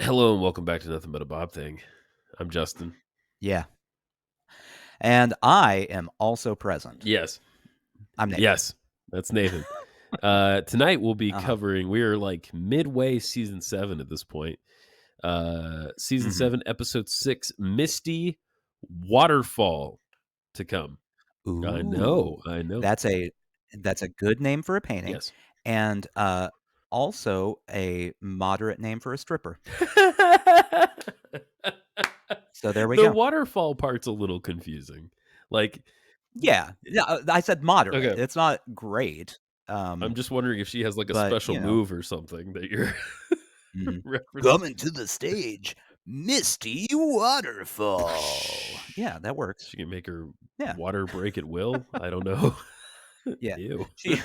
Hello and welcome back to Nothing But a Bob Thing. I'm Justin. Yeah. And I am also present. Yes. I'm Nathan. Yes. That's Nathan. Tonight we'll be Uh-huh. covering, we're like midway season 7 at this point. Season Mhm. 7, episode 6, Misty Waterfall to come. I know. Ooh, I know. that's a that's a good name for a painting, Yes. and, also a moderate name for a stripper. So there we The go. waterfall part's a little confusing. Like, Yeah, I said moderate. okay. It's not great, I'm just wondering if she has like a but, special move or something that you're mhm. referencing. Coming to the stage, Misty Waterfall. Yeah, that works. She can make her Yeah, water break at will? I don't know. yeah. Ew. She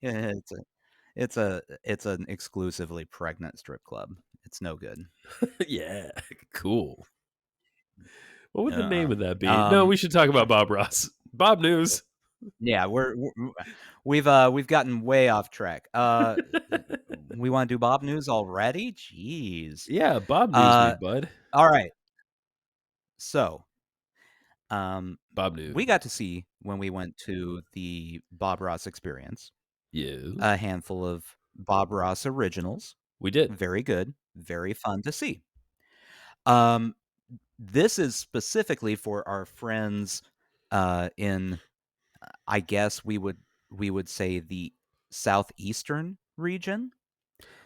yeah, it's an exclusively pregnant strip club. It's no good. Yeah, cool. What would the name Uh-huh. of that be? No, Um, we should talk about Bob Ross. Bob News. yeah, we've gotten way off track. We wanna do Bob news already? Jeez. Yeah, Bob News me, Uh, bud. alright. So, um, Bob we News. got to see when we went to the Bob Ross Experience, Yes, a handful of Bob Ross originals. we did. Very good, very fun to see. Um, this is specifically for our friends, in I guess we would say the southeastern region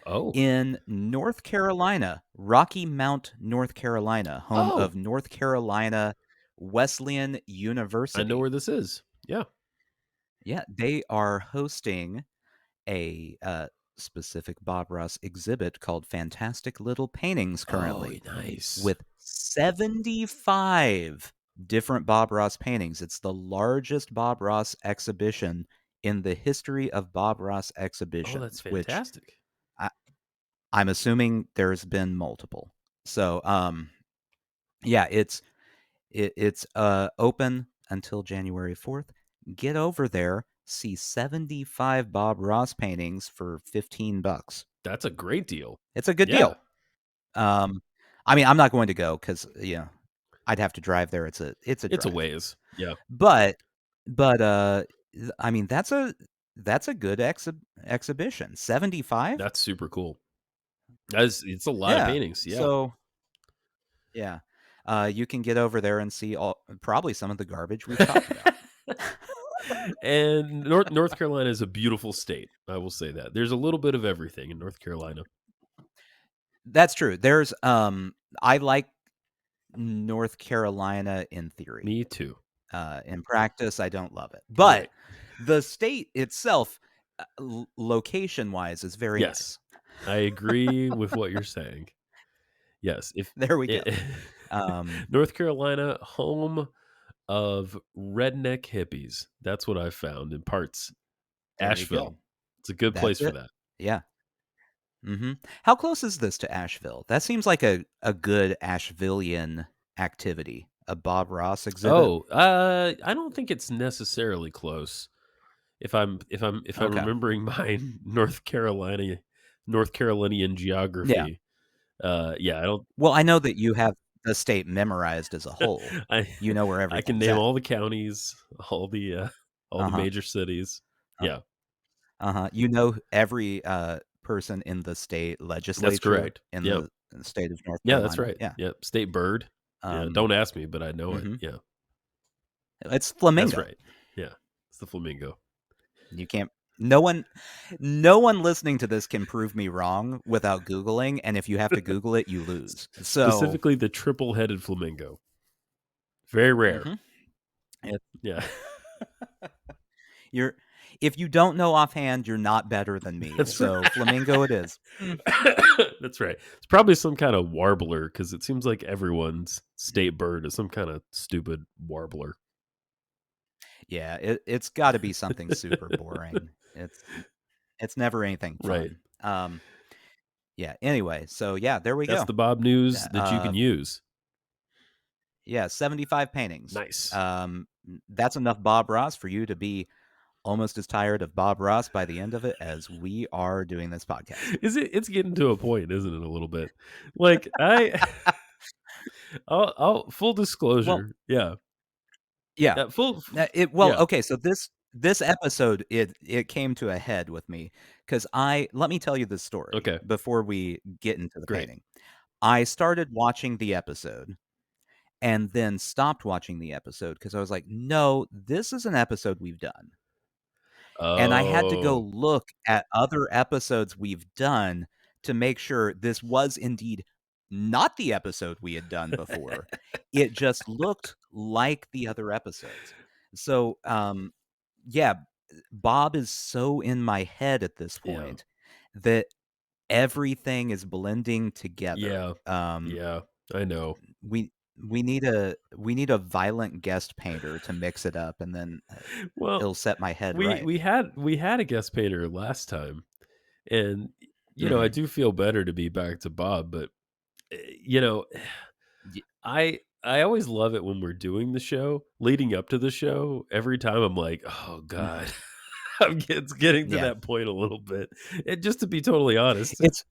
Oh. in North Carolina, Rocky Mount, North Carolina, home Oh, of North Carolina Wesleyan I know University. where this is. Yeah. Yeah, they are hosting a specific Bob Ross exhibit called Fantastic Little Paintings Oh, currently nice. with 75 different Bob Ross paintings. It's the largest Bob Ross exhibition in the history of Bob Ross Oh, that's exhibitions, which fantastic. I, I'm assuming there's been multiple. So, yeah, it's open until January 4th. Get over there, see 75 Bob Ross paintings for $15. That's a great deal. It's a good Yeah, deal. Um, I mean, I'm not going to go because I'd have to drive there. It's a it's a drive. ways. Yeah, But I mean, that's a good exhibition. 75? that's super cool. It's a lot of Yeah. paintings. Yeah. So, yeah. You can get over there and see probably some of the garbage we've talked about. And North Carolina is a beautiful state. I will say that. There's a little bit of everything in North Carolina. That's true. I like North Carolina in theory. Me too. In practice, I don't love it. Right. But the state itself, location-wise, is very Yes. nice. I agree with what you're saying. Yes, if There we go. it Um, North Carolina, home of redneck hippies. That's what I found in parts. there you go. Asheville. It's a good place That's for it. that. Yeah. Mhm. How close is this to Asheville? That seems like a good Ashevillean activity. A Bob Ross exhibit? Oh, I don't think it's necessarily close. If I'm Okay. remembering my North Carolinian Yeah. geography, yeah, I don't Well, I know that you have the state memorized as a whole. I You know where I can everything's name at. all the counties, all the Uh-huh. major cities. Uh, Yeah, uh-huh. You know every, person in the state that's legislature correct. in Yep. the state of North Yeah, that's Carolina. right. Yeah. Yep, state bird. Yeah, Um, don't ask me, but I know it. mhm. Yeah, It's that's flamingo. right. Yeah, it's the flamingo. You can't no one no one listening to this can prove me wrong without Googling, and if you have to Google it, you S lose. So, specifically the triple-headed flamingo. Very rare. mhm. It Yeah, you're if you don't know offhand, you're not better than me. that's right. So, flamingo it is. That's right. It's probably some kinda warbler because it seems like everyone's state bird is some kinda stupid warbler. Yeah, it's gotta be something super boring. It's never anything Right. fun. Yeah, anyway, so yeah, there we That's go. the Bob news That, that you can use. yeah, 75 paintings. Nice. That's enough Bob Ross for you to be almost as tired of Bob Ross by the end of it as we are doing this podcast. Is it? It's getting to a point, isn't it? A little bit. Like I, I'll full Well, disclosure. Yeah. yeah. Full. Well, Yeah. okay, so this episode it came to a head with me because I let me tell you the story Okay. before we get into the Great. painting. I started watching the episode and then stopped watching the episode because I was like, "No, this is an episode we've done." And I had to go Oh. look at other episodes we've done to make sure this was indeed not the episode we had done before. It just looked like the other episodes. So, yeah, Bob is so in my head at this Yeah. point that everything is blending together. Yeah. Yeah. I know. We we need a violent guest painter to mix it up, and then Well, it'll set my head we right. we had we had a guest painter last time, and I Mhm. do feel better to be back to Bob, but you know, Ye I always love it when we're doing the show. Leading up to the show, every time I'm like, oh god, Mhm. it's getting to Yeah. that point a little bit. And just to be totally honest, It's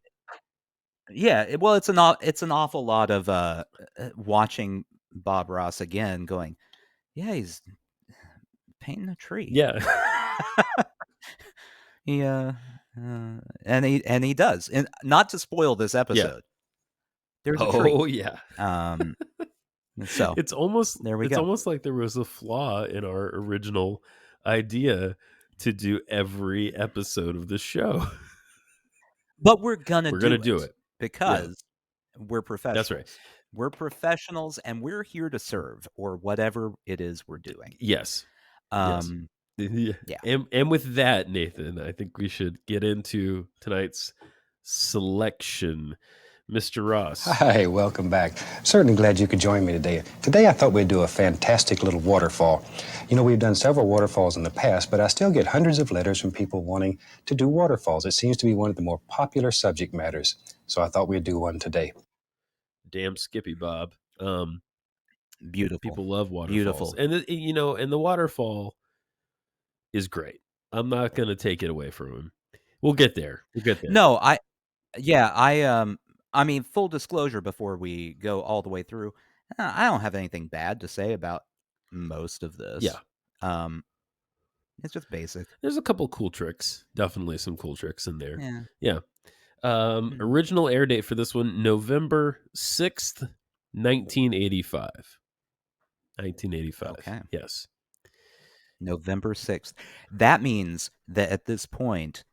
yeah, well, it's an awful lot of, watching Bob Ross again going, "Yeah, he's painting a tree." yeah, He, and he does, and not to spoil this yeah. episode, there's a tree. Oh yeah. Um, so there we It's go. almost like there was a flaw in our original idea to do every episode of the show. But we're gonna We're gonna do do it it. Yeah, because we're that's right. professionals. We're professionals, and we're here to serve or whatever it is we're doing. Yes, yes. Um, Yeah, yeah. and with that, Nathan, I think we should get into tonight's selection. Mr. Ross. Hi, welcome back. Certainly glad you could join me today. Today I thought we'd do a fantastic little waterfall. You know, we've done several waterfalls in the past, but I still get hundreds of letters from people wanting to do waterfalls. It seems to be one of the more popular subject matters, so I thought we'd do one today. Damn Skippy Bob. Beautiful. People love waterfalls. Beautiful. And and the waterfall is great. I'm not gonna take it away from him. We'll get there. We'll get there. No, yeah, I mean, full disclosure before we go all the way through, I don't have anything bad to say about most of Yeah. this. Um, it's just basic. There's a couple cool tricks. Definitely some cool tricks in there. Yeah. Yeah. Mhm. Original air date for this one, November 6th, 1985. 1985. Okay. Yes. November 6th. That means that at this point,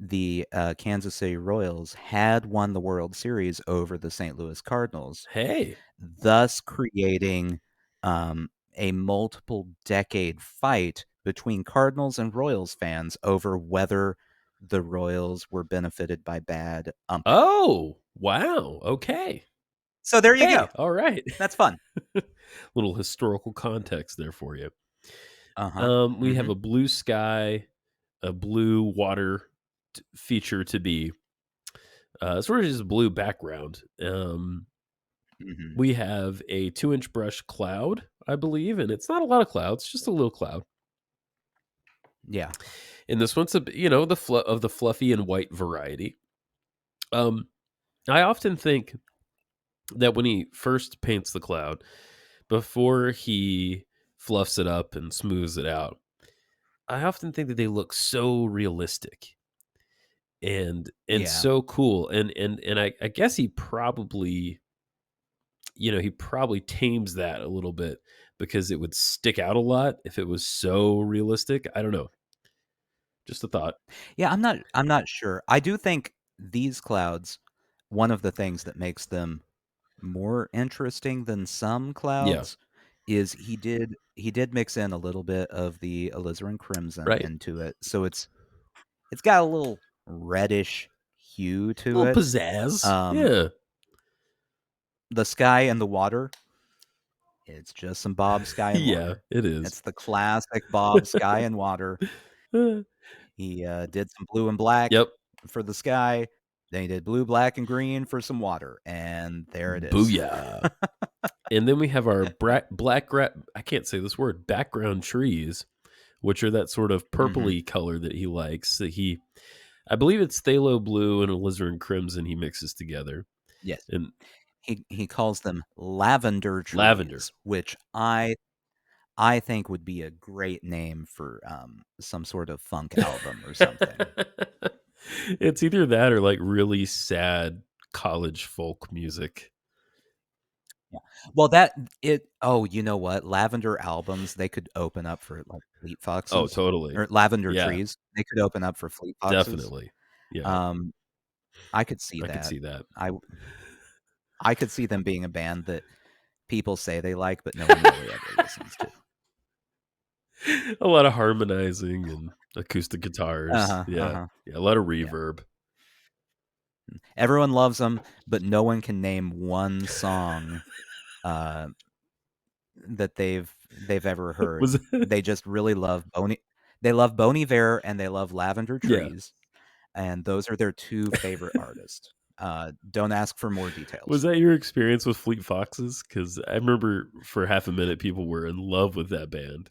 the, Kansas City Royals had won the World Series over the St. Louis Cardinals, Hey. thus creating, a multiple decade fight between Cardinals and Royals fans over whether the Royals were benefited by bad umpiring. Oh, wow. Okay. So there you go. Hey, all right. That's fun. Little historical context there for you. Uh-huh. We have Mhm. a blue sky, a blue water feature to be sort of just a blue background. Mhm. We have a 2-inch brush cloud, I believe, and it's not a lot of clouds, just a little cloud. Yeah. And this one's the fluffy and white variety. Um, I often think that when he first paints the cloud, before he fluffs it up and smooths it out, I often think that they look so realistic and Yeah. so cool. And I guess he probably tames that a little bit because it would stick out a lot if it was so realistic. I don't know. Just a thought. Yeah, I'm not sure. I do think these clouds, one of the things that makes them more interesting than some Yeah. clouds is he did mix in a little bit of the alizarin crimson Right. into it. So it's got a little reddish hue A to little it. pizzazz. Um, Yeah. the sky and the water, it's just some Bob sky and Yeah, water. it is. It's the classic Bob sky and water. He, did some blue and black Yep. for the sky, then he did blue, black, and green for some water, and there it is. Booyah. And then we have our I can't say this word, background trees. which are that sort of Hmm. purpley color that he likes. I believe it's phthalo blue and alizarin crimson he mixes together, Yes. and He calls them lavender lavender. trees, which I think would be a great name for some sort of funk album or something. It's either that or like really sad college folk music. Yeah. Well, that it oh, you know what? Lavender albums, they could open up for, like, Fleet Oh, Foxes, totally. or lavender Yeah, trees. They could open up for Fleet Foxes. definitely. Yeah, Um, I could see I could that. see that. I I could see them being a band that people say they like, but no one really ever listens to. A lot of harmonizing and acoustic guitars. Uh-huh, Yeah, uh-huh. yeah, a lot of Yeah. reverb. Everyone loves them, but no one can name one song, uh, that they've ever heard. Was it? They just really love Bon Iver and they love Lavender Yeah. Trees, and those are their 2 favorite artists. Don't ask for more Was details. that your experience with Fleet Foxes? Because I remember for half a minute people were in love with that band.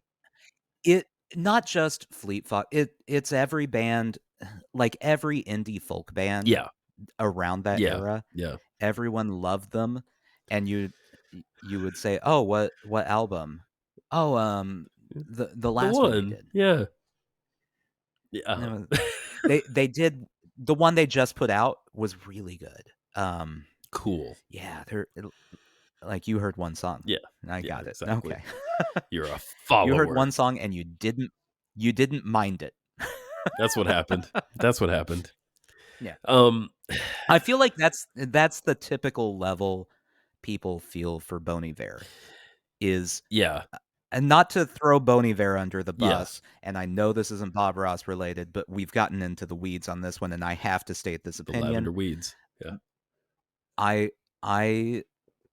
It Not just Fleet Fox, it's every band, like, every indie folk band Yeah, around that yeah, era, yeah. everyone loved them, and you would say, "Oh, what album?" "Oh, the The last one they one. did." Yeah. Yeah. No, they did the one they just put out was really good. Cool. Yeah, like, you heard one song. Yeah. I Yeah, got it. exactly. Okay. You're a You heard follower. one song and you didn't mind it. That's what happened. That's what happened. Yeah. Um, I feel like that's the typical level people feel for Bon Iver is, yeah, and not to throw Bon Iver under the yeah. bus, and I know this isn't Bob Ross related, but we've gotten into the weeds on this one, and I have to state this The opinion. lavender weeds. Yeah. I I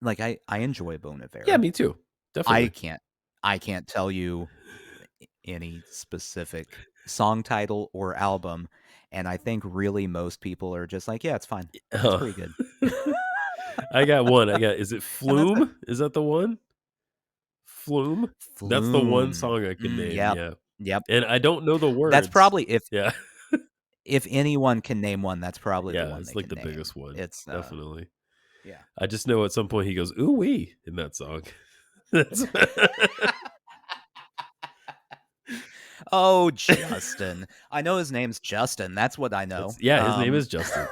I enjoy Bon Yeah, Iver. me too. I Definitely. can't I can't tell you any specific song title or album, and I think really most people are just like, "Yeah, it's fine. It's Uh, pretty good." I got one. Is it And that's it. Flume? Is that the one? Flume? That's the one Flume. song I can name, Yep. yeah. Yep. And I don't know the That's words. probably Yeah. if anyone can name one, that's probably the Yeah, one it's they like can the name. biggest one. It's, Definitely. yeah. I just know at some point he goes, "Ooh-wee" in that song. That's Oh, Justin. I know his name's Justin, that's what I know. yeah, his name is Justin.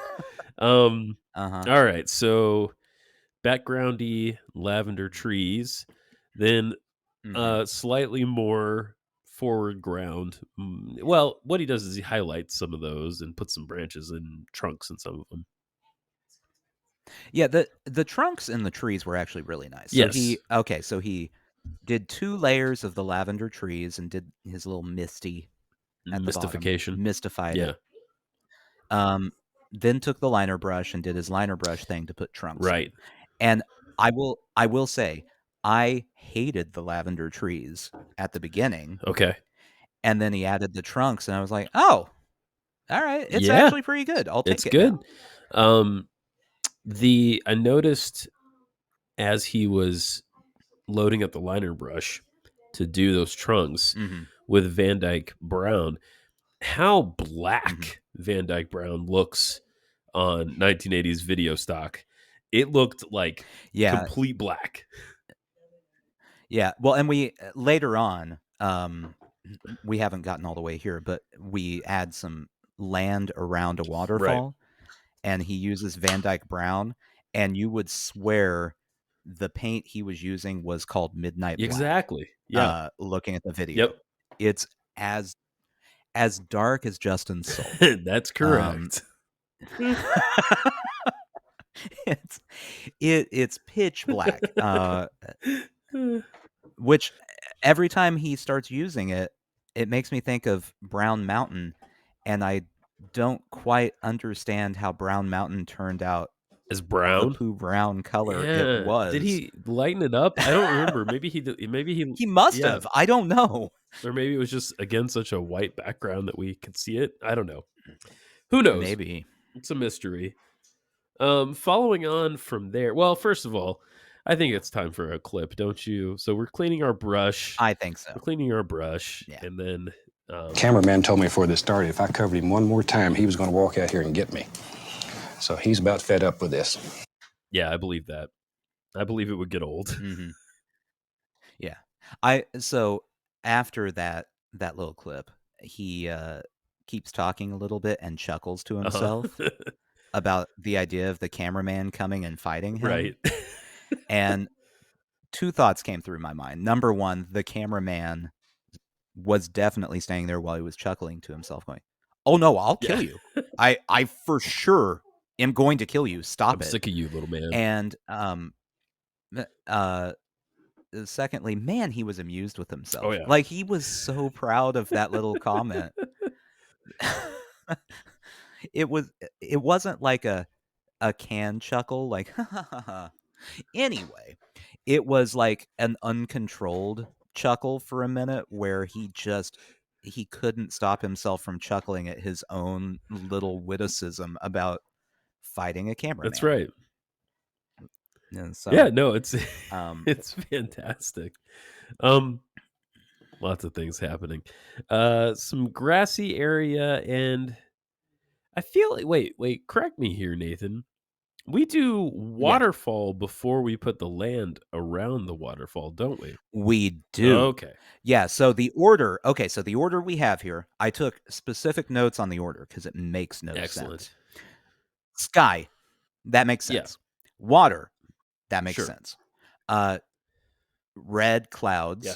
Um, Uh-huh. alright, so backgroundy lavender trees, then, Mhm. slightly more forward ground. Well, what he does is he highlights some of those and puts some branches and trunks in some of them. Yeah, the trunks and the trees were actually really nice. Yes. So he did 2 layers of the lavender trees and did his little misty at the bottom, Mystification. mystified Yeah. it. Um, then took the liner brush and did his liner brush thing to put trunks in. Right. And I will say, I hated the lavender trees at the beginning, Okay. and then he added the trunks, and I was like, "Oh, alright, it's Yeah, actually pretty good. I'll it's take it good. now." Um, I noticed as he was loading up the liner brush to do those trunks Mhm, with Van Dyke Brown, how mhm. black Van Dyke Brown looks on 1980s video stock. It looked like Yeah, complete black. yeah. Well, and we later on, we haven't gotten all the way here, but we add some land around a Right. waterfall, and he uses Van Dyke Brown, and you would swear the paint he was using was called Midnight Black, Exactly. Yeah. looking at the Yep. video. It's as dark as Justin's soul. That's Um, correct. it's it's pitch black, which every time he starts using it, it makes me think of Brown Mountain, and I don't quite understand how Brown Mountain turned out As the brown? poo brown color it Yeah. Did was. he lighten it up? I don't remember. Maybe he did. Maybe he, He must yeah. have, I don't know. Or maybe it was just, again, such a white background that we could see it. I don't know. Who knows? Maybe. It's a mystery. Following on from there, well, first of all, I think it's time for a clip, don't you? So we're cleaning our brush. I think We're so. cleaning our brush, Yeah. and then Cameraman told me before this started, if I covered him one more time, he was going to walk out here and get me. So he's about fed up with this. yeah, I believe that. I believe it would get old. Mm-hmm. Yeah. So after that little clip, he keeps talking a little bit and chuckles to himself Uh-huh. about the idea of the cameraman coming and fighting him. Right. And two thoughts came through my mind. Number one, the cameraman was definitely standing there while he was chuckling to himself, going, "Oh no, I'll Yeah. kill you. I for sure am going to kill you. Stop I'm it." sick of you, little man. And secondly, man, he was amused with Oh himself. yeah. Like, he was so proud of that little comment. It wasn't like a canned chuckle, like, anyway, it was like an uncontrolled chuckle for a minute where he couldn't stop himself from chuckling at his own little witticism about fighting a That's cameraman. right. And so, Yeah, no, it's um, it's fantastic. Lots of things happening. Some grassy area, and I feel like wait, correct me here, Nathan. We do yeah, waterfall before we put the land around the waterfall, don't we? we do. Okay. Yeah, so the order we have here, I took specific notes on the order because it makes no Excellent. sense. Sky, that makes Yeah. sense. Water, that makes Sure. sense. Red clouds, Yeah.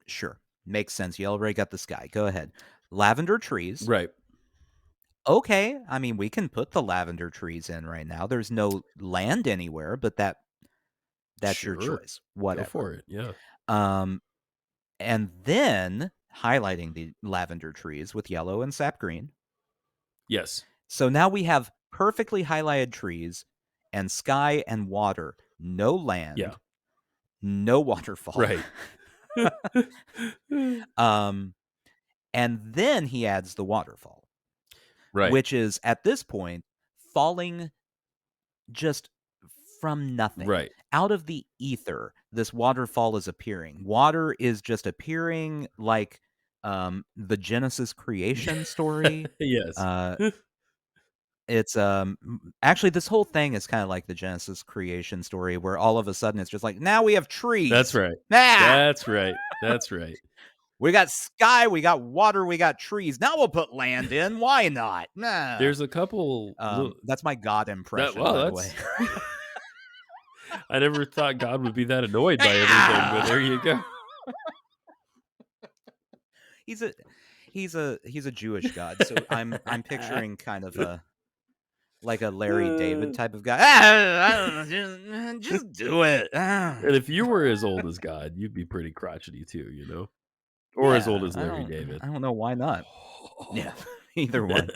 sure, makes sense. You already got the sky. Go ahead. Lavender trees. Right. Okay, I mean, we can put the lavender trees in right now. There's no land anywhere, but that's your Sure. choice. Go Whatever. for it. Yeah. And then highlighting the lavender trees with yellow and sap green. Yes. So now we have perfectly highlighted trees and sky and water. No land. Yeah. No waterfall. Right. And then he adds the waterfall. Right. Which is, at this point, falling just from nothing. Right. Out of the ether, this waterfall is appearing. Water is just appearing like the Genesis creation story. Yes. It's actually, this whole thing is kind of like the Genesis creation story, where all of a sudden it's just like, now we have trees. That's right. Ah! That's right. That's right. We got sky, we got water, we got trees. Now we'll put land in. Why not? Nah. There's a couple That's my God impression, by the way. I never thought God would be that annoyed by everything, but there you go. He's a Jewish God, so I'm picturing kind of a Larry David type of guy. I don't know, just do it. And if you were as old as God, you'd be pretty crotchety too, you know? Or as old as Larry David. I don't know why not. Yeah, either one.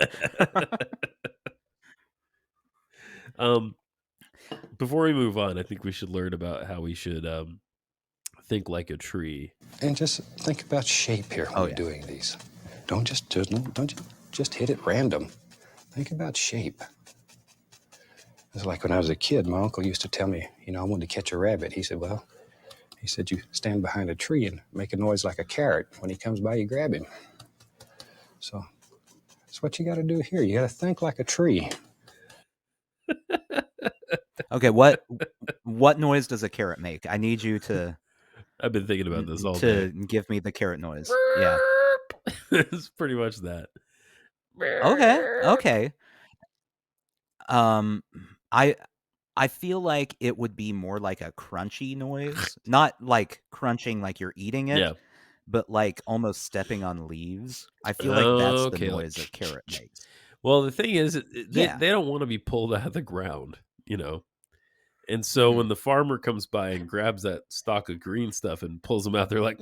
Before we move on, I think we should learn about how we should think like a tree. And just think about shape here when you're doing these. Don't just hit it random. Think about shape. It's like when I was a kid, my uncle used to tell me, I wanted to catch a rabbit. He said, you stand behind a tree and make a noise like a carrot. When he comes by, you grab him. So that's what you got to do here. You got to think like a tree. Okay, what noise does a carrot make? I need you to. I've been thinking about this all day. Give me the carrot noise. Yeah, it's pretty much that. Okay. I feel like it would be more like a crunchy noise, not like crunching like you're eating it, but like almost stepping on leaves. I feel like that's the noise a carrot makes. Well, the thing is, they don't want to be pulled out of the ground, And so when the farmer comes by and grabs that stalk of green stuff and pulls them out, they're like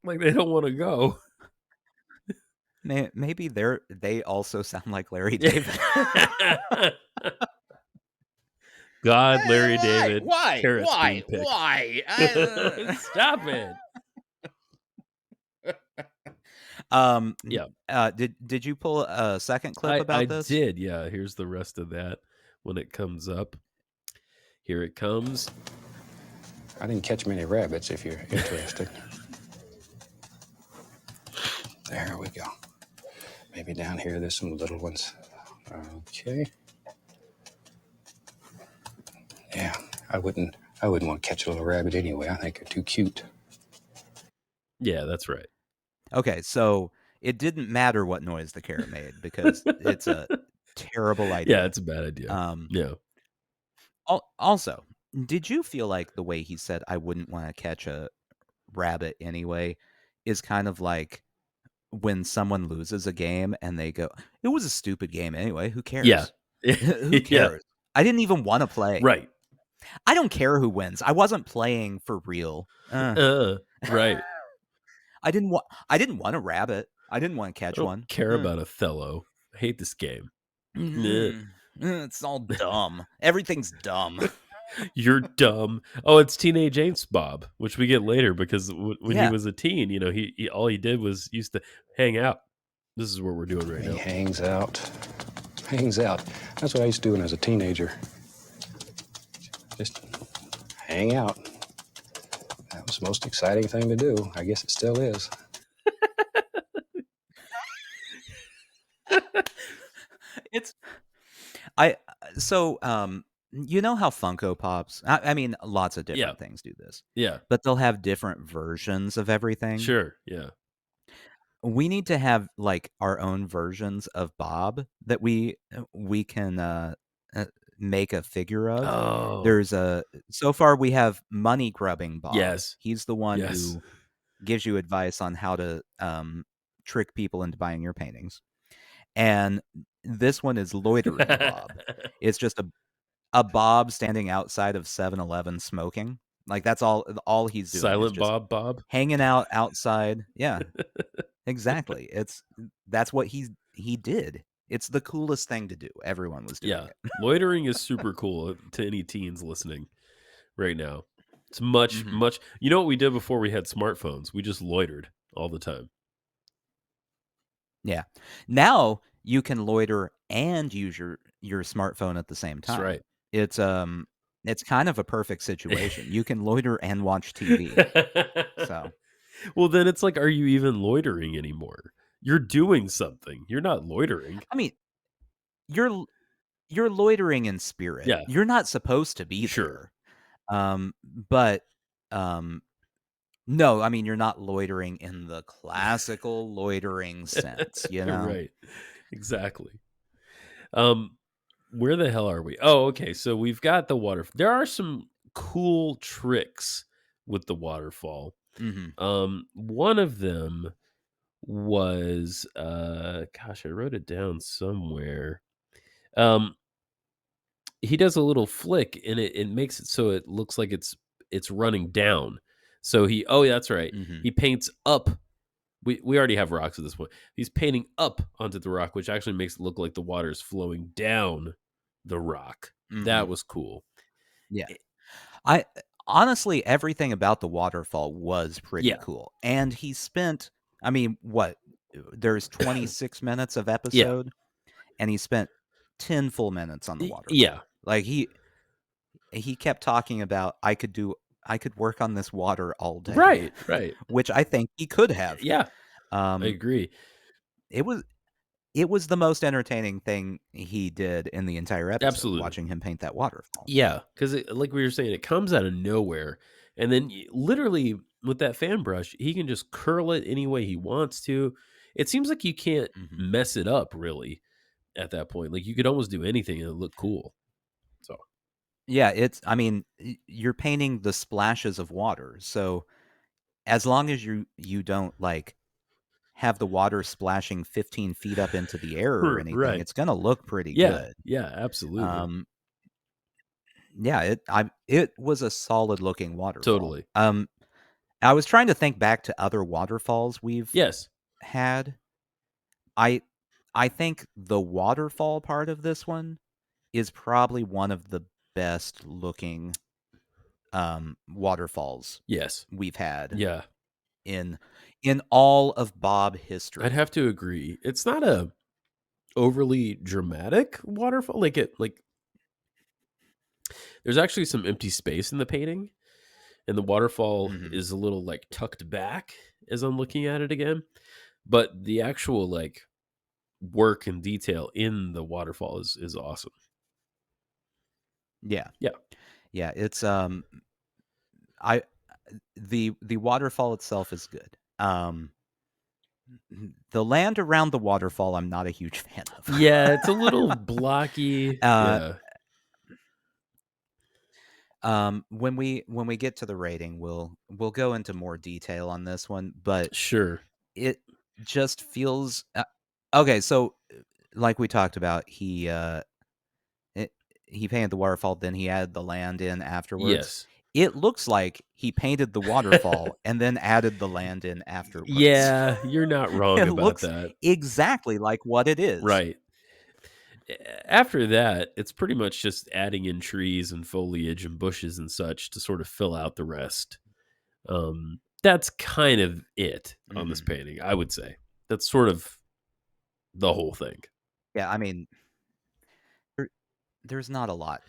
they don't want to go. Maybe they also sound like Larry David. God, Larry David. Why? Stop it. Yeah. Did you pull a second clip about this? I did. Yeah. Here's the rest of that when it comes up. Here it comes. I didn't catch many rabbits, if you're interested. There we go. Maybe down here there's some little ones. Okay. Yeah, I wouldn't want to catch a little rabbit anyway. I think they're too cute. Yeah, that's right. Okay, so it didn't matter what noise the carrot made because it's a terrible idea. Yeah, it's a bad idea. Yeah. Also, did you feel like the way he said I wouldn't want to catch a rabbit anyway is kind of like when someone loses a game and they go, "It was a stupid game anyway. Who Yeah. cares? Who Yeah. cares? I didn't even want to play. Right. I don't care who wins. I wasn't playing for real. Right. I didn't want a rabbit. I didn't want to I catch don't one. care about Othello. I hate this game. It's all dumb. Everything's dumb. You're dumb. Oh, it's Teenage Angst Bob, which we get later because when he Yeah. was a teen, he all he did was used to hang out. This is what we're doing right He now. hangs out. Hangs out. That's what I used to do when I was a teenager. Just hang out. That was the most exciting thing to do. I guess it still is. You know how Funko Pops, I mean, lots of Yeah. different things do this, Yeah. but they'll have different versions of everything. Sure. Yeah. We need to have like our own versions of Bob that we can make a figure of. Oh. So far we have money grubbing Bob. Yes. He's the one Yes. who gives you advice on how to trick people into buying your paintings. And this one is loitering Bob. It's just a Bob standing outside of 7-Eleven smoking. Like that's all he's doing. Silent is just Bob. hanging out outside. Yeah. Exactly. That's what he did. It's the coolest thing to do. Everyone was doing Yeah. it. Loitering is super cool to any teens listening right now. It's much. You know what we did before we had smartphones? We just loitered all the time. Yeah. Now you can loiter and use your smartphone at the same That's time. right. It's kind of a perfect situation. You can loiter and watch TV. So, well, then it's like, are you even loitering anymore? You're doing something. You're not loitering. I mean, you're loitering in spirit. Yeah. You're not supposed to be Sure. there. But no, I mean, you're not loitering in the classical loitering sense, you know? Right. Exactly. Where the hell are we? Oh, okay. So we've got the water. There are some cool tricks with the waterfall. One of them was gosh, I wrote it down somewhere. He does a little flick and it makes it so it looks like it's running down. So oh, yeah, that's right. He paints up. We already have rocks at this point. He's painting up onto the rock, which actually makes it look like the water is flowing down the rock. That was cool. Yeah. I honestly, everything about the waterfall was pretty Yeah. cool. And he spent, I mean, what? There's 26 minutes of episode, and he spent 10 full minutes on the waterfall. Yeah. Like he kept talking about I could work on this water all day. Right. Which I think he could have. Yeah. I agree. It was the most entertaining thing he did in the entire episode. Absolutely. Watching him paint that waterfall. Yeah, because like we were saying, it comes out of nowhere, and then literally with that fan brush, he can just curl it any way he wants to. It seems like you can't mess it up really at that point. Like you could almost do anything and it look cool. So yeah, I mean, you're painting the splashes of water, so as long as you don't like have the water splashing 15 feet up into the air or anything, right. It's gonna look pretty Yeah, good. yeah, absolutely. Yeah, it was a solid looking waterfall. Totally. I was trying to think back to other waterfalls we've had. I think the waterfall part of this one is probably one of the best looking waterfalls we've had. Yeah. In all of Bob history. I'd have to agree. It's not a overly dramatic waterfall. There's actually some empty space in the painting, and the waterfall Mhm. is a little, like, tucked back as I'm looking at it again, but the actual, like, work and detail in the waterfall is awesome. Yeah. Yeah. Yeah, it's, I the waterfall itself is good. The land around the waterfall, I'm not a huge fan of. Yeah, it's a little blocky. Uh, Yeah. when we get to the rating, we'll go into more detail on this one, but Sure. it just feels okay. So, like we talked about, it, he painted the waterfall, then he added the land in afterwards. Yes. It looks like he painted the waterfall and then added the land in afterwards. Yeah, you're not wrong It about looks that. exactly like what it is. Right. After that, it's pretty much just adding in trees and foliage and bushes and such to sort of fill out the rest. That's kind of it on this Mhm. painting, I would say. That's sort of the whole thing. Yeah, I mean, there, there's not a lot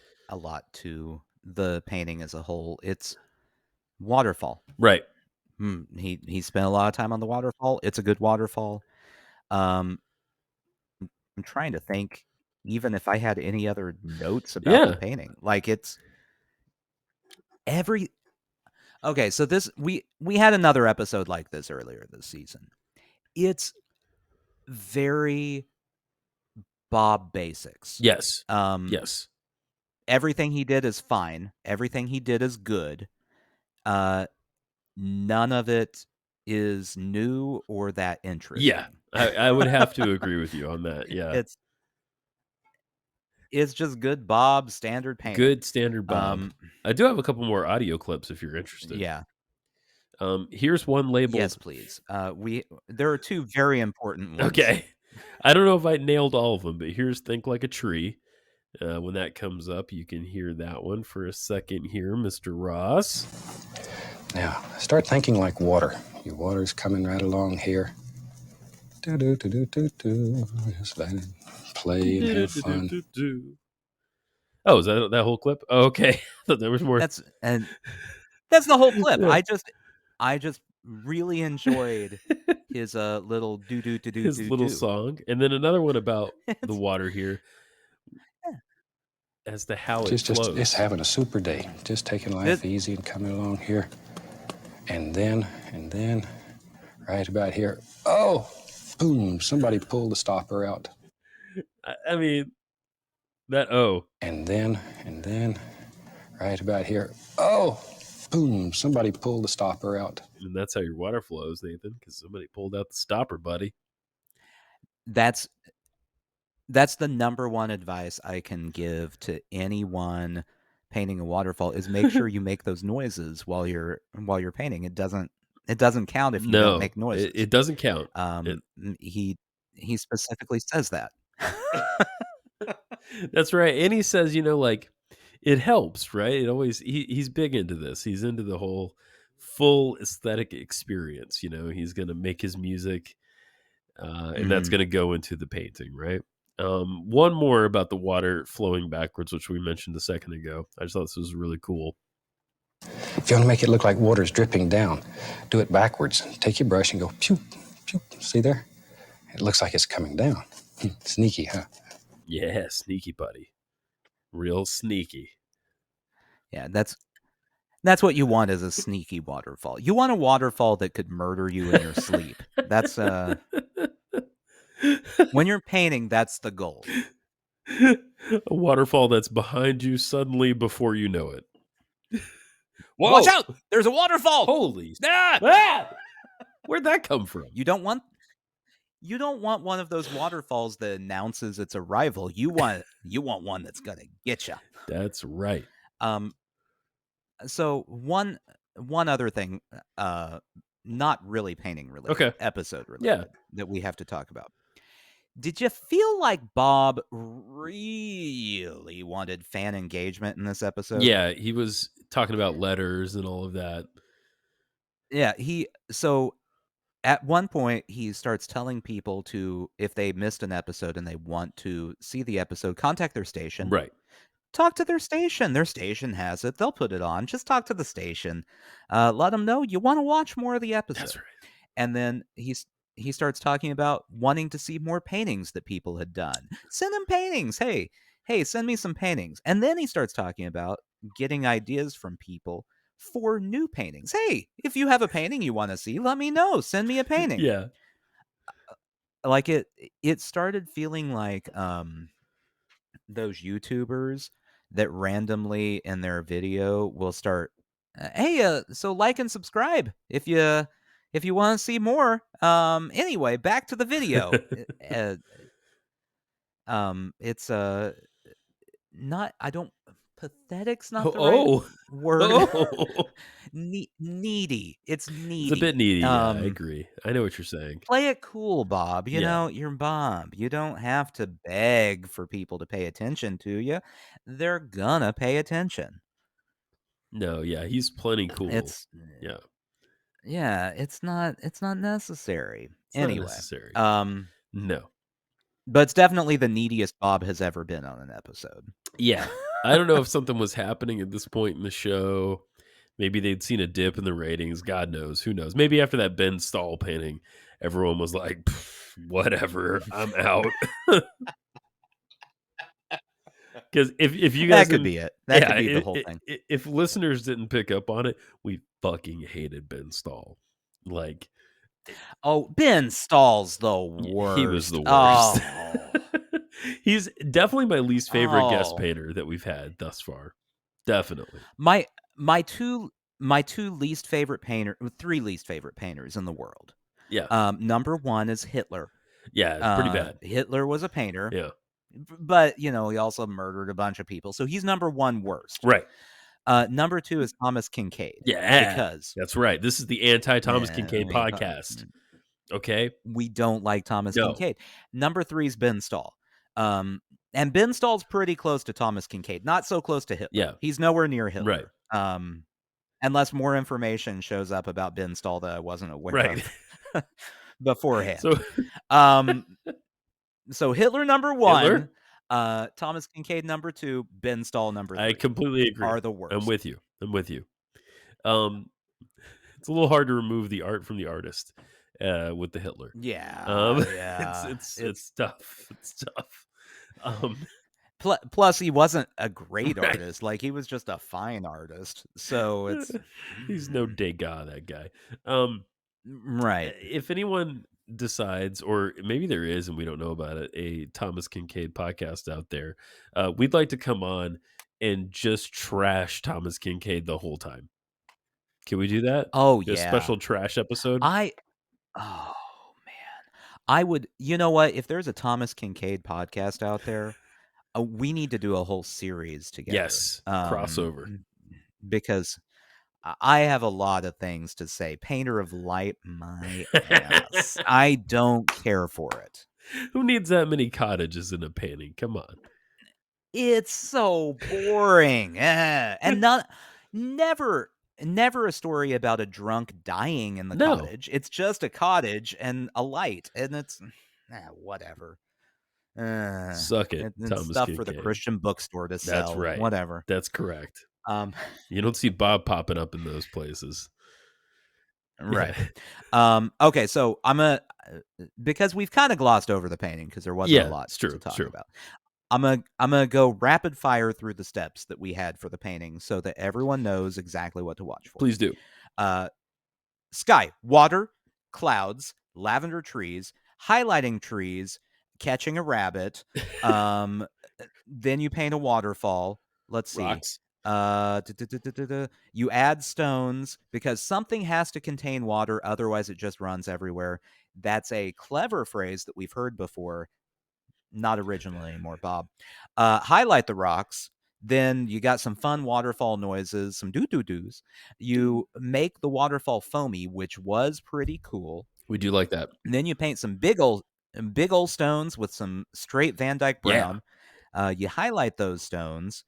to the painting as a whole. It's waterfall. Right. He spent a lot of time on the waterfall. It's a good waterfall. Um, I'm trying to think, even if I had any other notes about the Yeah. painting. Like it's every okay. So this we had another episode like this earlier this season. It's very Bob basics. Yes. Um, Yes. everything he did is fine. Everything he did is good. Uh, none of it is new or that Yeah. interesting. I would have to agree with you on that. Yeah. It's it's just good Bob standard painting. Good standard Bob. Um, I do have a couple more audio clips if you're interested. yeah. Here's one Yes, labeled. please. We there are two very important ones. Okay. I don't know if I nailed all of them, but here's Think Like a Tree. When that comes up, you can hear that one for a second here, Mr. Ross. Now, start thinking like water. Your water's coming right along here. Do do do do do do. Just let it play and have fun. Oh, is that whole clip? Oh, okay. I thought there was more. That's the whole clip. Yeah. I just really enjoyed his little do do do do His do little do. song. And then another one about the It's water here yeah. as to how it Just flows. having a super day. Just taking life It, easy and coming along here. And then, right about here. Oh, boom! Somebody pulled the stopper out. I mean, that oh. And then, right about here. Oh, boom! Somebody pulled the stopper out. And that's how your water flows, Nathan, because somebody pulled out the stopper, buddy. that's that's the number one advice I can give to anyone painting a waterfall is make sure you make those noises while you're painting. It doesn't count if you don't No, make noises. it doesn't count. It, He specifically says that. that's right. And he says, like it helps, right? It always he's big into this. He's into the whole full aesthetic experience. He's gonna make his music, and that's Mhm. gonna go into the painting, right? One more about the water flowing backwards, which we mentioned a second ago. I just thought this was really cool. If you want to make it look like water's dripping down, do it backwards. Take your brush and go pew, pew. See there? It looks like it's coming down. Sneaky, huh? Yeah, sneaky buddy. Real sneaky. Yeah, that's what you want is a sneaky waterfall. You want a waterfall that could murder you in your sleep. That's when you're painting, that's the goal. A waterfall that's behind you suddenly before you know it. Watch Whoa! out! There's a waterfall. Holy Ah! ah! Where'd that come from? You don't want one of those waterfalls that announces its arrival. You want one that's gonna get you. That's right. So one other thing, not really painting related, Okay. episode Yeah. related that we have to talk about. Did you feel like Bob really wanted fan engagement in this episode? Yeah, he was talking about letters and all of that. Yeah, so at one point he starts telling people to if they missed an episode and they want to see the episode, contact their station, Right. talk to their station. Their station has it. They'll put it on. Just talk to the station. Let them know you want to watch more of the That's episode. right. And then he starts talking about wanting to see more paintings that people had done. Send him paintings. Hey, send me some paintings. And then he starts talking about getting ideas from people for new paintings. Hey, if you have a painting you want to see, let me know. Send me a painting. Yeah. Like it started feeling like those YouTubers that randomly in their video will start, hey, so like and subscribe if you want to see more. Anyway, back to the video. It's not, I don't, pathetic's not the right Oh. word. Oh. Needy. It's It's a bit needy. needy, yeah, I agree. I know what you're saying. Play it cool, Bob. You Yeah. know, you're Bob. You don't have to beg for people to pay attention to you. They're gonna pay attention. No, yeah, he's plenty cool. It's Yeah. yeah, it's not necessary. It's not Anyway, necessary. um, No. but it's definitely the neediest Bob has ever been on an episode. Yeah. I don't know if something was happening at this point in the show. Maybe they'd seen a dip in the ratings. God knows. Who knows? Maybe after that Ben Stahl painting, everyone was like, "Pff, whatever, I'm out." Because if you guys That could didn't, be it. That yeah, could be the whole thing. if listeners didn't pick up on it, we fucking hated Ben Stahl. Like, Oh, Ben Stahl's the he was worst. the worst. Oh. He's definitely my least favorite guest Oh. painter that we've had thus far. Definitely. My my two least favorite three least favorite painters in the world. Yeah. Number 1 is Hitler. Yeah, it's pretty bad. Hitler was a painter, Yeah. but you know, he also murdered a bunch of people. So he's number 1 worst. Right. Number 2 is Thomas Kincaid. Yeah. Because That's right. This is the anti-Thomas Kincaid podcast. Okay? we don't like Thomas No. Kincaid. Number 3 is Ben Stahl. And Ben Stahl's pretty close to Thomas Kincaid, not so close to Hitler. Yeah. He's nowhere near Hitler. Right. Unless more information shows up about Ben Stahl that I wasn't aware Right. of beforehand. So So Hitler number 1, Hitler? Thomas Kincaid number 2, Ben Stahl number 3. I completely agree. Are the worst. I'm with you. It's a little hard to remove the art from the artist with the Hitler. Yeah, yeah. It's tough. It's tough. Plus, he wasn't a great Right. artist. Like, he was just a fine artist. So it's he's no Degas, that guy. right. If anyone decides, or maybe there is and we don't know about it, a Thomas Kincaid podcast out there, we'd like to come on and just trash Thomas Kincaid the whole time. Can we do that? Oh, A yeah. special trash episode? Oh, man. I would, you know what? If there's a Thomas Kincaid podcast out there, we need to do a whole series together. Yes. Crossover. Because I have a lot of things to say. Painter of Light, my ass. I don't care for it. Who needs that many cottages in a painting? Come on. It's so boring. And never a story about a drunk dying in the No. cottage. It's just a cottage and a light, and it's whatever. Suck it, and Thomas stuff for the Kincaid. Christian bookstore to sell. That's right. Whatever. That's correct. You You don't see Bob popping up in those places. right. Okay, so because we've kind of glossed over the painting because there wasn't a lot it's true. to It's talk true. about. I'm gonna go rapid fire through the steps that we had for the painting so that everyone knows exactly what to watch for. Please do. Sky, water, clouds, lavender trees, highlighting trees, catching a rabbit. Then you paint a waterfall. Let's see. Rocks. You add stones because something has to contain water, otherwise it just runs everywhere. That's a clever phrase that we've heard before. Not original anymore, Bob. Highlight the rocks. Then you got some fun waterfall noises, some doo-doo-doos. You make the waterfall foamy, which was pretty cool. We do like that. And then you paint some big old stones with some straight Van Dyke brown. You highlight those stones.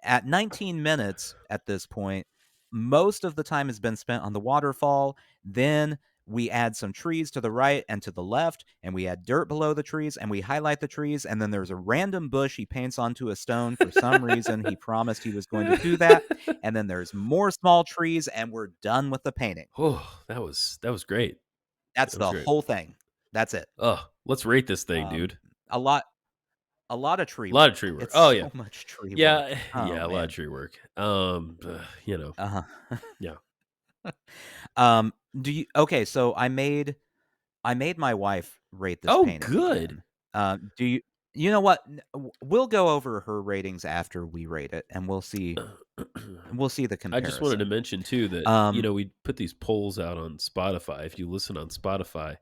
At 19 minutes at this point, most of the time has been spent on the waterfall. Then we add some trees to the right and to the left, and we add dirt below the trees, and we highlight the trees, and then there's a random bush he paints onto a stone for some reason. He promised he was going to do that, and then there's more small trees, and we're done with the painting. Oh, that was great. That's That was the great. whole thing. That's it. Oh, let's rate this thing, Um, dude. a lot a lot of tree A lot of work. tree work. It's Oh yeah. so much tree work. Yeah, Oh, yeah, a lot of man. tree work. You know, Uh-huh. yeah. Do you Okay, so I made my wife rate this Oh, painting good. again. Do you know what? We'll go over her ratings after we rate it, and we'll see the I just wanted to comparison. mention too that, Um, we put these polls out on Spotify. If you listen on Spotify,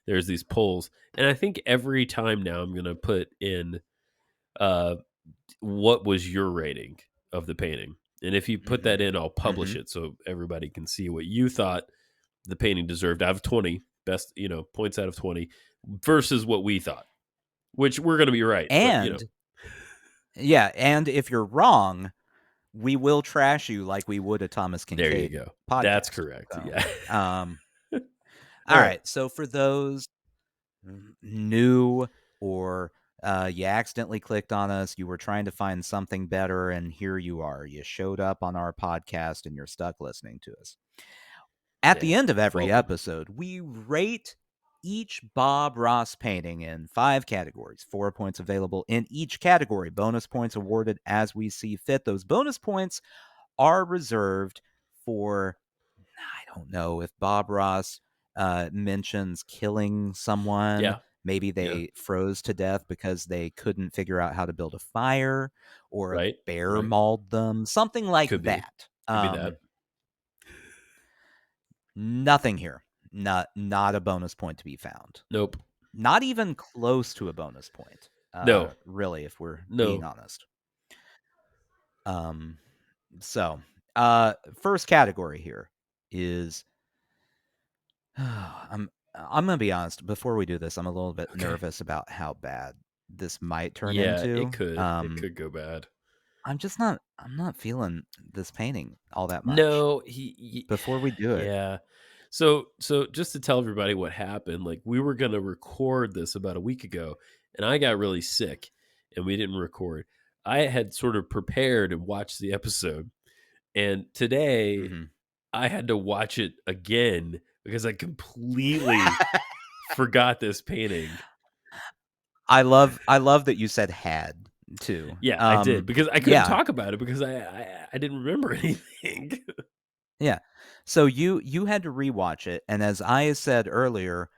there's these polls, and I think every time now I'm gonna put in, uh, what was your rating of the painting? And if you put that mhm, in, I'll publish mhm. it so everybody can see what you thought the painting deserved out of 20, best, points out of 20 versus what we thought, which we're gonna be right, but, And yeah, and if you're wrong, we will trash you like we would a Thomas there you Kincaid go. That's podcast. correct. So, Yeah. um, All all right. right. So for those new, or you accidentally clicked on us, you were trying to find something better, and here you are. You showed up on our podcast and you're stuck listening to us. At Yeah. the end of every Welcome. episode, we rate each Bob Ross painting in 5 categories, 4 points available in each category, bonus points awarded as we see fit. Those bonus points are reserved for, I don't know, if Bob Ross mentions killing someone. Yeah. Maybe Yeah. they froze to death because they couldn't figure out how to build a fire, or a Right. bear Right. mauled them, something like Could be. that. Could be that. Nothing here. Not a bonus point to be found. Nope. Not even close to a bonus point. No. Really, if we're being No. honest. Um, so, first category here is I'm gonna be honest. Before we do this, I'm a little bit Okay. nervous about how bad this might turn Yeah, it into. could. It could go bad. I'm not feeling this painting all that much. No, Before we do it. yeah. So just to tell everybody what happened, like we were gonna record this about a week ago, and I got really sick, and we didn't record. I had sort of prepared and watched the episode, and today Mhm. I had to watch it again because I completely forgot this painting. I love that you said "had" too. Yeah, I did because I couldn't Yeah, talk about it because I didn't remember anything. yeah. So you had to rewatch it, and as I said earlier,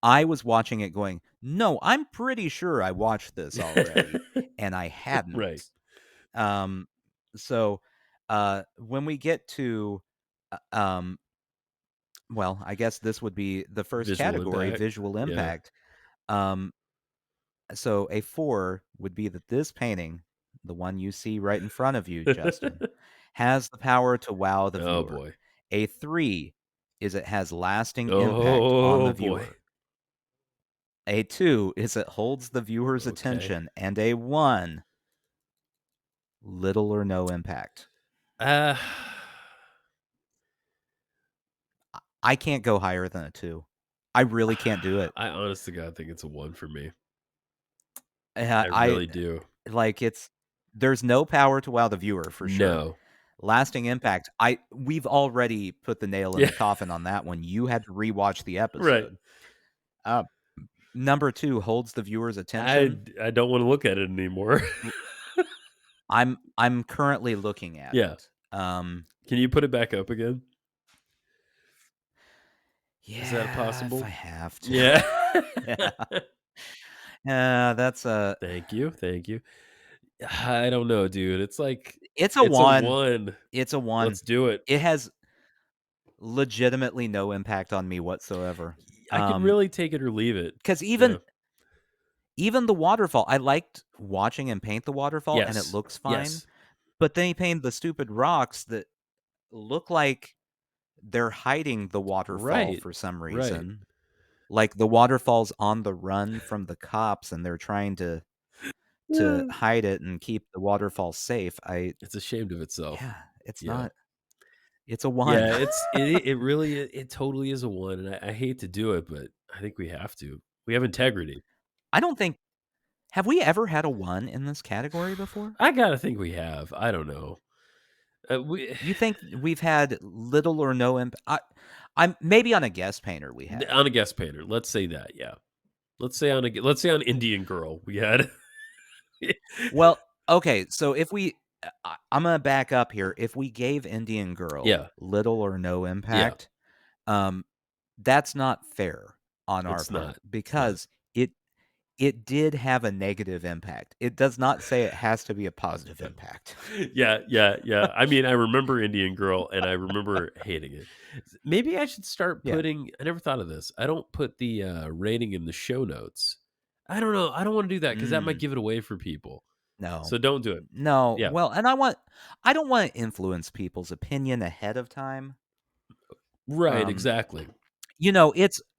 I was watching it going, "No, I'm pretty sure I watched this already," and I hadn't. Right. Um, so, when we get to, uh, um well, I guess this would be the first Visual category, impact. visual Yeah. impact. Um, so a 4 would be that this painting, the one you see right in front of you, Justin, has the power to wow the Oh, viewer. boy. A 3 is it has lasting impact on the Oh, boy. viewer. A 2 is it holds the viewer's Okay. attention, and a 1, little or no impact. Uh, I can't go higher than a 2. I really can't do it. I honest to God think it's a 1 for me. Uh, I I really do. like, there's no power to wow the viewer for sure. No. Lasting impact, we've already put the nail in Yeah. the coffin on that one. You had to rewatch the Right. episode. Uh, Number 2 holds the viewer's I attention. I don't wanna look at it anymore. I'm currently looking at Yeah. it. Can you put it back up again? Is that Yeah, if I possible? have to. Yeah. Yeah. Yeah, that's a Thank you, thank you. I don't know, dude. It's like it's a it's a 1. 1. It's a 1. Let's do it. It has legitimately no impact on me whatsoever. I could really take it or leave it. 'Cause Yeah. even the waterfall, I liked watching him paint the waterfall, and it Yes. looks fine, Yes. but then he painted the stupid rocks that look like they're hiding the waterfall Right. for some Right. reason. Like, the waterfall's on the run from the cops, and they're trying to Yeah. hide it and keep the waterfall safe. It's ashamed of itself. Yeah, it's Yeah. not It's a Yeah, 1. it really it totally is a one, and I hate to do it, but I think we have to. We have integrity. I don't think have we ever had a 1 in this category before? I gotta think we have. I don't know. We You think we've had little or no impact? I'm maybe on a guest painter we have. on a guest painter, let's say that, yeah. Let's say on Indian Girl, we had Well, okay, so if we I'm gonna back up here. If we gave Indian Girl Yeah, little or no yeah. impact, um, that's not fair on our It's part not. It's not. because it did have a negative impact. It does not say it has to be a positive impact. Yeah, yeah, yeah. I mean, I remember Indian Girl, and I remember hating it. Maybe I should start Yeah. putting I never thought of this. I don't put the, rating in the show notes. I don't know. I don't wanna do that because that might Mm, give it away for people. no. So don't do it. No. Yeah. Well, and I don't wanna influence people's opinion ahead of time. Right, Um, exactly.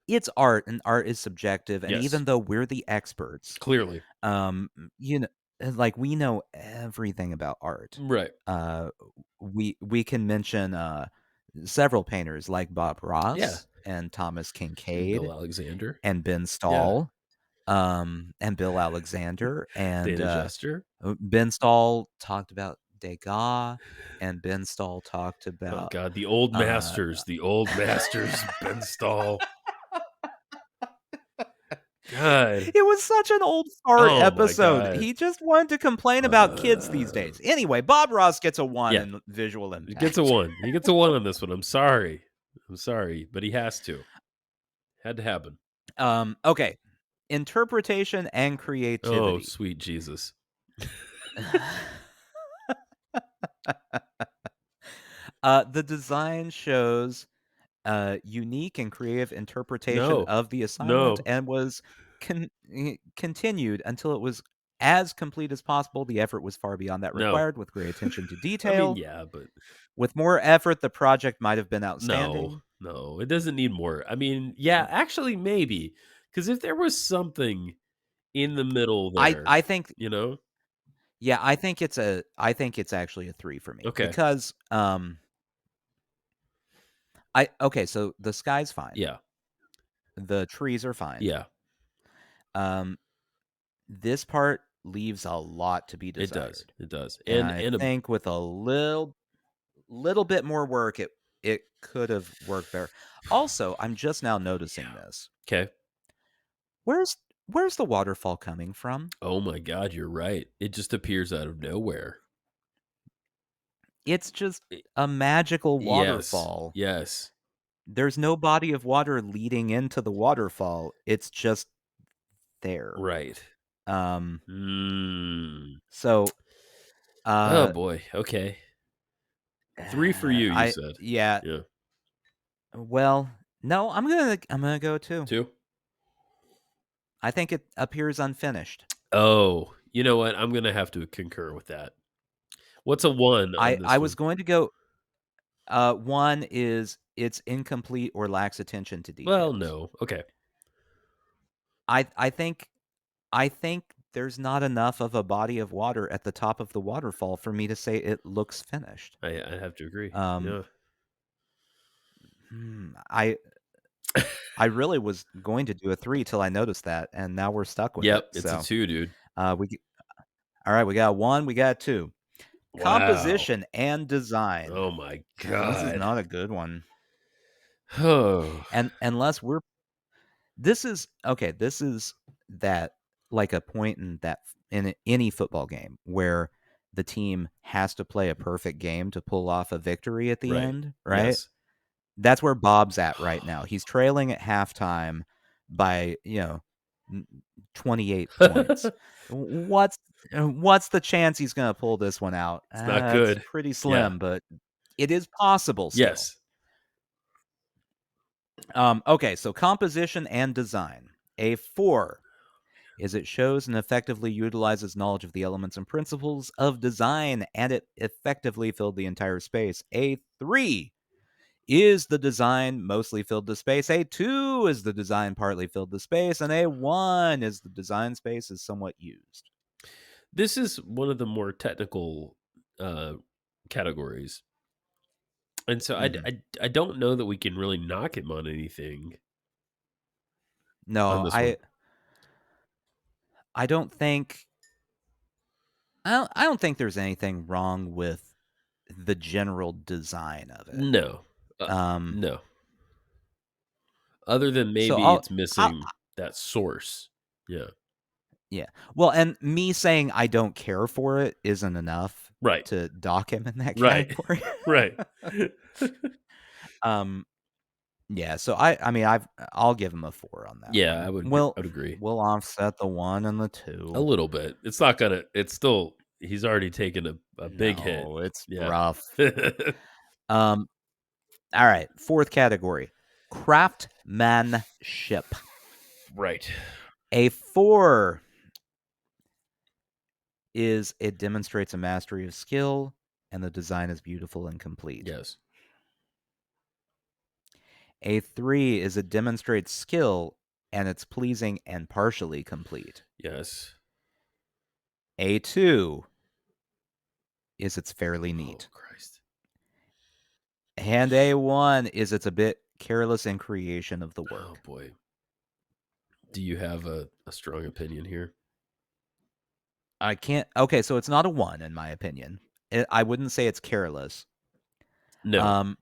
it's art, and art is subjective, and Yes, even though we're the experts, clearly. you know, like, we know everything about art. Right. Uh, we can mention, several painters like Bob Yeah, Ross and Thomas and Bill Kincaid Alexander. and Ben Yeah. Stahl, and Bill Alexander, and, Dana Jester. Ben Stahl talked about Degas, and Ben Stahl talked Oh about, god, uh the old masters, Ben Stahl. God. It was such an old fart Oh my episode. god. He just wanted to complain about kids these Uh, days. Anyway, Bob Ross gets a 1 yeah, in visual he gets a impact. 1. He gets a 1 on this one. I'm sorry. I'm sorry, but he has to. Had to happen. Okay. Interpretation and Oh, creativity. sweet Jesus. The design shows unique and creative interpretation No. of the assignment No. and was continued until it was as complete as possible. The effort was far beyond that No. required, with great attention to I mean, detail. yeah, but With more effort, the project might have been no. outstanding. No, it doesn't need more. I mean, yeah, actually maybe, because if there was something in the middle there, I think you know? yeah, I think it's actually a 3 for me Okay. because, I okay, so the sky's fine. Yeah. The trees are fine. Yeah. Um, this part leaves a lot to be It does. desired, It does. and And I and a think with a little bit more work, it could have worked better. Also, I'm just now noticing yeah. this. Okay. Where's the waterfall coming from? Oh my god, you're right. It just appears out of nowhere. It's just I a magical yes. waterfall. Yes. There's no body of water leading into the waterfall. It's just there. Right. Um, Mm. so, Oh uh, boy. Okay. 3 for you, you I said. yeah, Yeah. well, no, I'm gonna go 2. 2? I think it appears unfinished. Oh, you know what? I'm gonna have to concur with that. What's a 1 on I this was one? going to go 1 is it's incomplete or lacks attention to Well, details. no. Okay. I I think I think there's not enough of a body of water at the top of the waterfall for me to say it looks finished. I have to agree. Um, Yeah. I I really was going to do a 3 till I noticed that, and now we're stuck with it. Yep, it's a So, 2, dude. we g alright, we got 1, we got 2. Wow. Composition and design. Oh my This is god. not a good one. Oh. And unless we're this is okay, this is that like a point in that any football game where the team has to play a perfect game to pull off a victory at the Right. end, right? Yes. That's where Bob's at right now. He's trailing at halftime by, n 28 points. What's the chance he's gonna pull this one out? It's not It's good. pretty Yeah. slim, but it is possible still. Yes. Okay, so composition and design. A 4 is it shows and effectively utilizes knowledge of the elements and principles of design, and it effectively filled the entire space. A 3 is the design mostly filled the space. A 2 is the design partly filled the space. And A 1 is the design space is somewhat used. This is one of the more technical, uh, categories. And so Mhm. I don't know that we can really knock him on anything on No, this one. I don't think I don't think there's anything wrong with the general design of it. No. Um, No. Other than so maybe it's I'll missing that source. Yeah. yeah. Well, and me saying I don't care for it isn't enough Right. to dock him in that Right. category. Right. Um, yeah, so I mean, I'll give him a 4 on that Yeah, one. I would agree. We'll offset the 1 and the A 2. little bit. It's not gonna it's still he's already taken a big hit. No, it's Yeah. rough. Um, all right, 4th category, craftsmanship. Right. A 4 is it demonstrates a mastery of skill and the design is beautiful and complete. Yes. A 3 is it demonstrates skill and it's pleasing and partially complete. Yes. A 2 is it's fairly Oh, neat. Christ. And A 1 is it's a bit careless in creation of the Oh, work. boy. Do you have a strong opinion here? I can't. Okay, so it's not a 1 in my opinion. I wouldn't say it's careless. No. Um,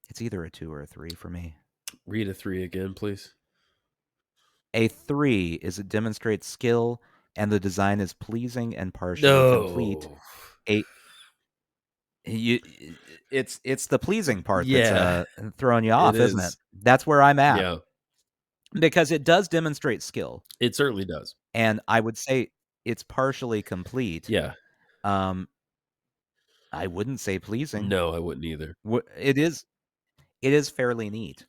it's either a 2 or a 3 for me. Read a 3 again, please. A 3 is it demonstrates skill and the design is pleasing and partially complete. No. A you, it's the pleasing part that's Yeah, throwing you it off, isn't it? is. That's where I'm at Yeah, because it does demonstrate skill, it certainly does. and I would say it's partially complete. Yeah. Um, I wouldn't say pleasing. No, I wouldn't either. It is. It is fairly neat.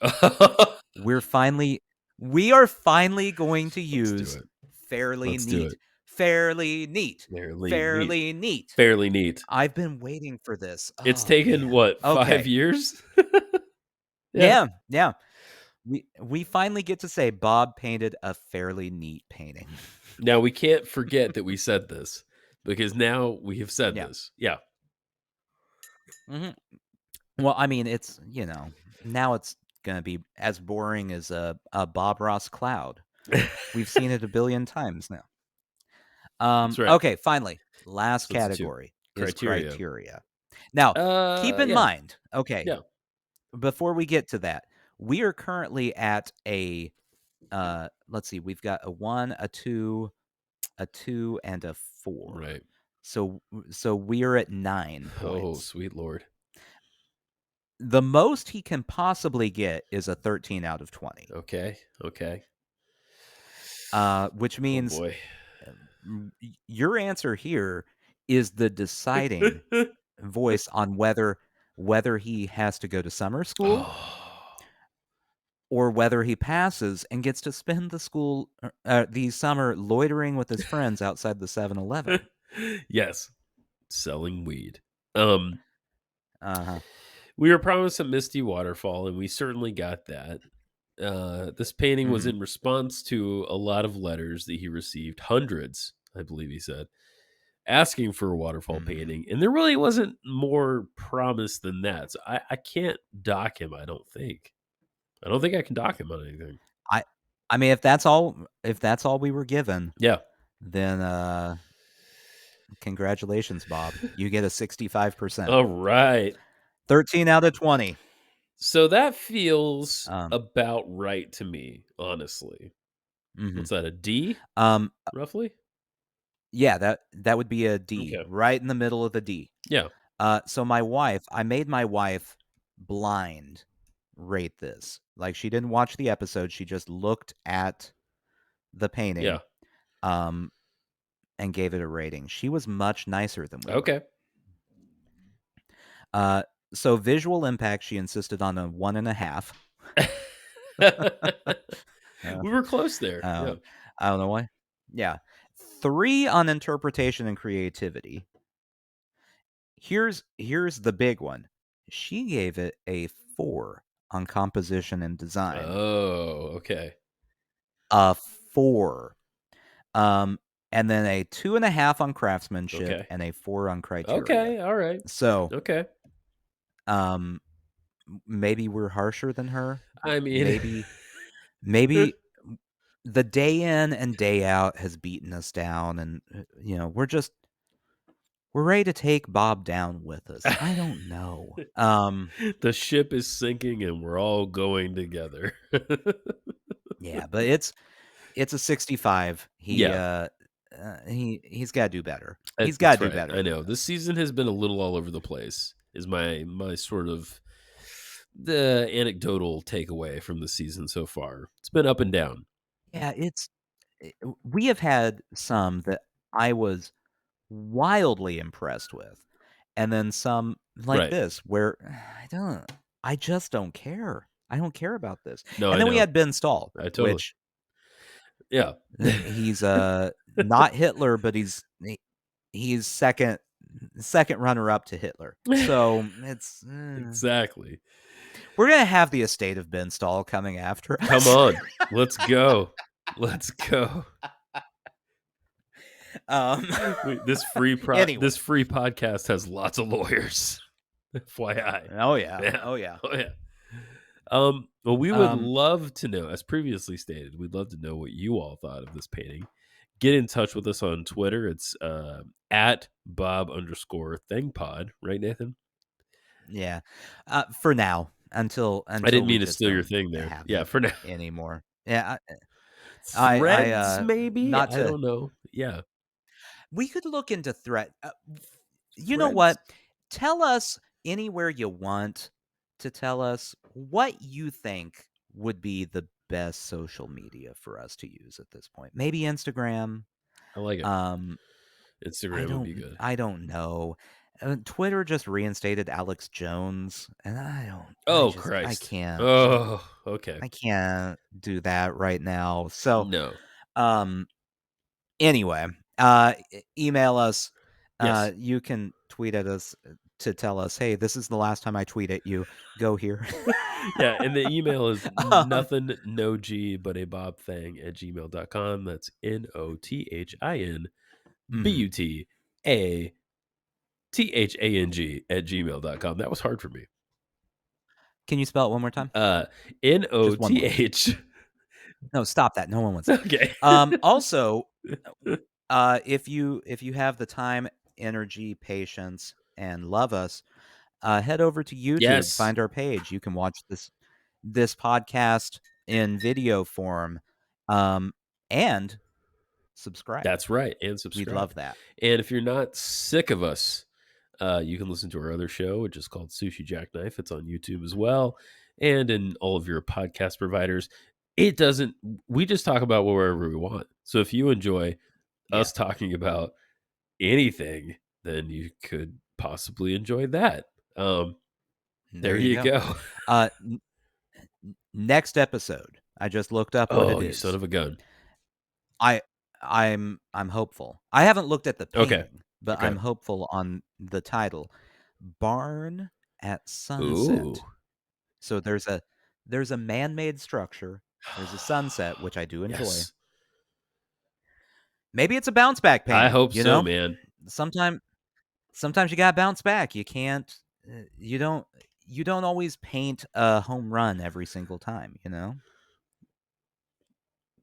We are finally going to Let's do use it. fairly Let's do neat. it. Fairly neat. Fairly neat. Fairly neat. Fairly neat. I've been waiting for this. It's Oh taken, man. what, 5 Okay. years? Yeah. Yeah, yeah. We finally get to say Bob painted a fairly neat painting. Now we can't forget that we said this because now we have said Yeah. this. Yeah. hmm Well, I mean, it's, now it's gonna be as boring as a Bob Ross cloud. We've seen it a billion times now. That's right. Okay, finally, last So it's a 2. category is Criteria. criteria. Now, keep in Yeah. mind, okay, Yeah. before we get to that, we are currently at let's see, we've got a 1, a 2, and a 4. Right. So we're at 9 Oh, points. sweet Lord. The most he can possibly get is a 13 out of 20. Okay. Okay. Which Oh, means boy. your answer here is the deciding voice on whether he has to go to summer school Oh. or whether he passes and gets to spend the summer loitering with his friends outside the 7-Eleven. Yes. Selling weed. Um, Uh-huh. we were promised a Misty Waterfall, and we certainly got that. This painting was Mhm. in response to a lot of letters that he received, hundreds, I believe he said, asking for a waterfall Mhm. painting, and there really wasn't more promise than that. So I can't dock him. I don't think. I don't think I can dock him on anything. I I mean if that's all we were given, Yeah. then congratulations, Bob. You get a 65%. All right. 13 out of 20. So that feels Um, about right to me, honestly. mhm. What's that? A D, Um, roughly? yeah, that would be a D, Okay. right in the middle of the D. Yeah. So I made my wife blind rate this. Like she didn't watch the episode, she just looked at the Yeah. painting, um, and gave it a rating. She was much nicer than we were. Okay. Uh, so visual impact, she insisted on a 1.5. Uh, We were close there. Yeah. um, I don't know why. Yeah. 3 on interpretation and creativity. Here's the big one. She gave it a 4 on composition and design. Oh, okay. A 4. Um, and then a 2.5 on craftsmanship, Okay. and a 4 on criteria. Okay, all right. So, Okay. maybe we're harsher than her. I mean, Maybe the day in and day out has beaten us down, and we're ready to take Bob down with us. I don't know. the ship is sinking and we're all going together. Yeah, but it's a 65. Yeah. He's got to do better. He's got to That's do right. better I than know. This this. season has been a little all over the place. Is my sort of the anecdotal takeaway from the season so far. It's been up and down. Yeah, we have had some that I was wildly impressed with, and then some like Right. this where I just don't care. I don't care about this. No, And I then we know. had Ben Stahl, I totally. which Yeah. he's not Hitler, but he's second runner up to Hitler. So it's Exactly. we're gonna have the estate of Ben Stahl coming after us. Come on. Let's go. Let's go. This free Anyway. this free podcast has lots of lawyers. FYI. Oh yeah. Yeah. Oh yeah. Oh yeah. Well, we would love to know, as previously stated, we'd love to know what you all thought of this painting. Get in touch with us on Twitter. It's at Bob_ThingPod, right, Nathan? Yeah. For now, until I didn't we mean to just steal your don't thing there. have Yeah, it for now. anymore. Yeah. Threads, maybe? Not I to. don't know. Yeah. We could look into threat. You know Threads. what? Tell us anywhere you want to tell us what you think would be the best social media for us to use at this point. Maybe Instagram. I like it. Um, Instagram would be good. I don't know. Twitter just reinstated Alex Jones, and Christ. I can't. Oh, okay. I can't do that right now. So, No. Anyway, email us. Yes. You can tweet at us to tell us, hey, this is the last time I tweet at you. Go here. Yeah, and the email is nothing no G but a Bob Thang at gmail.com. That's NOTHINBUTATHANG at gmail.com. That was hard for me. Can you spell it one more time? NOTH. No, stop that. No one wants that. Okay. Also, if you have the time, energy, patience, and love us, head over to YouTube. Yes. Find our page. You can watch this podcast in video form, and subscribe. That's right, and subscribe. We'd love that. And if you're not sick of us, you can listen to our other show, which is called Sushi Jackknife. It's on YouTube as well, and in all of your podcast providers. We just talk about wherever we want. So if you enjoy us talking about anything, then you could possibly enjoy that. There you go. Next episode, I just looked up what it is. You son of a gun. I'm hopeful. I haven't looked at the painting, but Okay. I'm hopeful on the title. Barn at Sunset. Ooh. So there's a man-made structure. There's a sunset, which I do enjoy. Yes. Maybe it's a bounce back painting. I hope so, man. Sometimes you gotta bounce back. You can't. You don't always paint a home run every single time.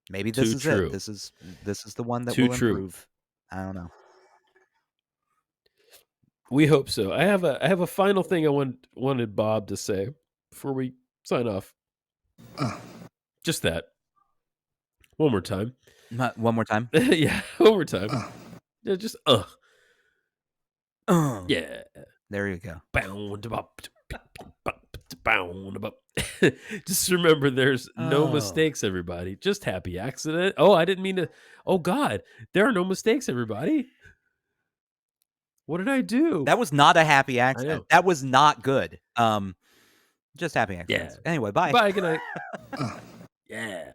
Maybe this is true. it. This is the one that Too will true. improve. I don't know. We hope so. I have a final thing I wanted Bob to say before we sign off. Just that. One more time. One more time. Yeah, one more time. Yeah, just yeah. There you go. Just remember, there's no mistakes, everybody. Just happy accident. Oh, I didn't mean to. Oh God, there are no mistakes, everybody. What did I do? That was not a happy accident. That was not good. Just happy accidents. Yeah. Anyway, bye. Bye. Good night. Yeah.